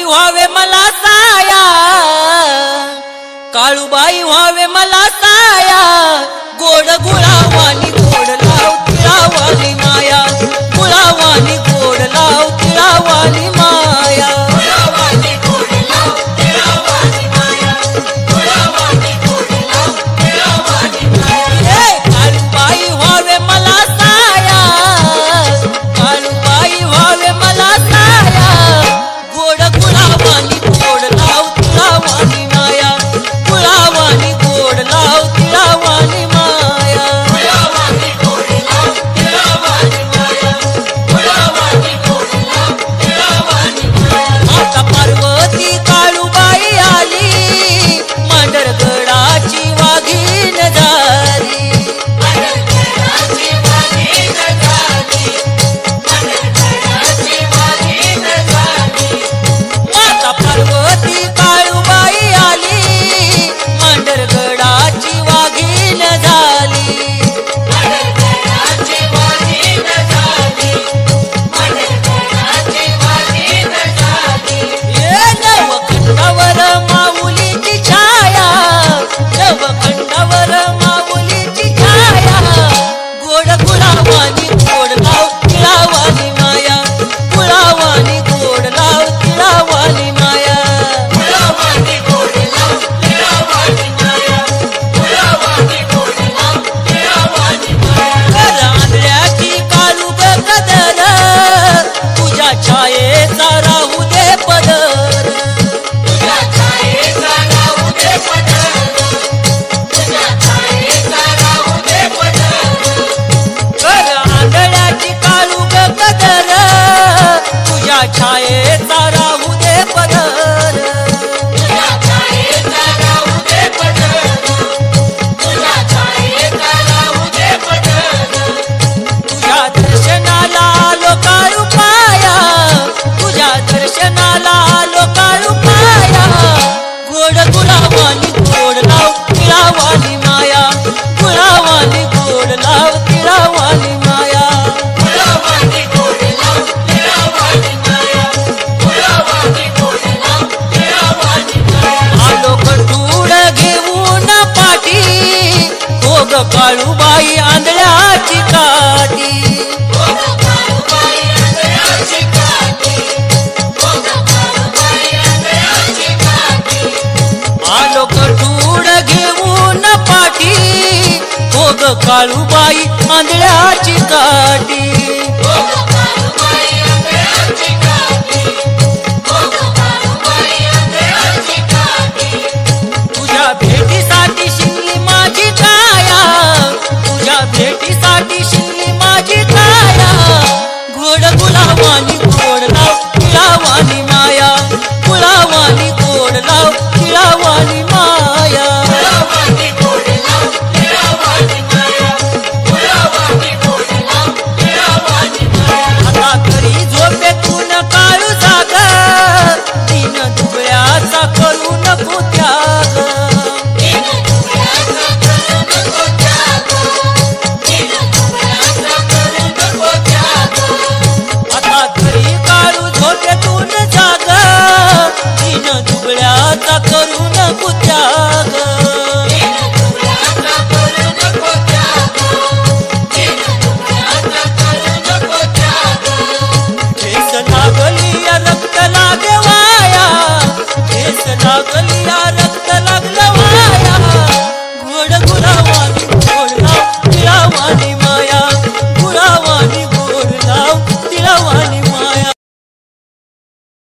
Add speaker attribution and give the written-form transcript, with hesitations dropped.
Speaker 1: व्हावे मला साया, काळूबाई व्हावे मला साया, गोड गुळावानी गोड लाव तिळावाली माया, गुळावानी गोड लाव तिळावाली माया, गुळावानी गोड लाव तिळावाली माया, गुळावानी गोड लाव तिळावाली माया. काळूबाई व्हावे मला साया, काळूबाई व्हावे मला साया, गोड गुळावानी गोड लाव तिळावाली माया, गुळावानी गोड लाव तिळावाली माया, गुळावानी गोड लाव तिळावाली माया, गुळावानी गोड लाव तिळावाली माया. आता पार्वती काळूबाई आली, मांडरगडाची वाघीण झाली, मांडरगडाची वाघीण झाली, मांडरगडाची वाघीण झाली. माता पार्वती काळूबाई आली, मांडरगडाची वाघीण झाली, मांडरगडाची वाघीण झाली, मांडरगडाची वाघीण झाली. नवखंडावर माऊलीची छाया, नवखंडावर माऊलीची छाया, गोड गुळावानी गोड लाव तिळावाली माया, गुळावानी गोड लाव तिळावाली माया, गुळावानी गोड लाव तिळावाली माया, गुळावानी गोड लाव तिळावाली माया. आंधळ्याची काळूग कदर, तुझ्या छायेचा राहू दे पदर, तुझ्या छायेचा राहू दे पदर, तुझ्या छायेचा राहू दे पदर. आंधळ्याची काळूग कदर, तुझ्या छायेचा राहू दे पदर, तुझ्या छायेचा राहू दे पदर, तुझ्या छायेचा राहू दे पदर. तुझ्या दर्शनाला आलो काळूबाया, तुझ्या दर्शनाला आलो काळूबाया, गोड गुळावानी गोड लाव तिळावाली माया, गुळावानी गोड लाव तिळावाली माया, गुळावानी गोड लाव तिळावाली माया, गुळावानी गोड लाव तिळावाली माया. आलो गठूड घेऊन पाठी, हो ग काळूबाई आंधळ्याची काठी, हो ग काळूबाई आंधळ्याची काठी, हो ग काळूबाई आंधळ्याची काठी. आलो गठूड घेऊन पाठी, हो ग काळूबाई आंधळ्याची काठी.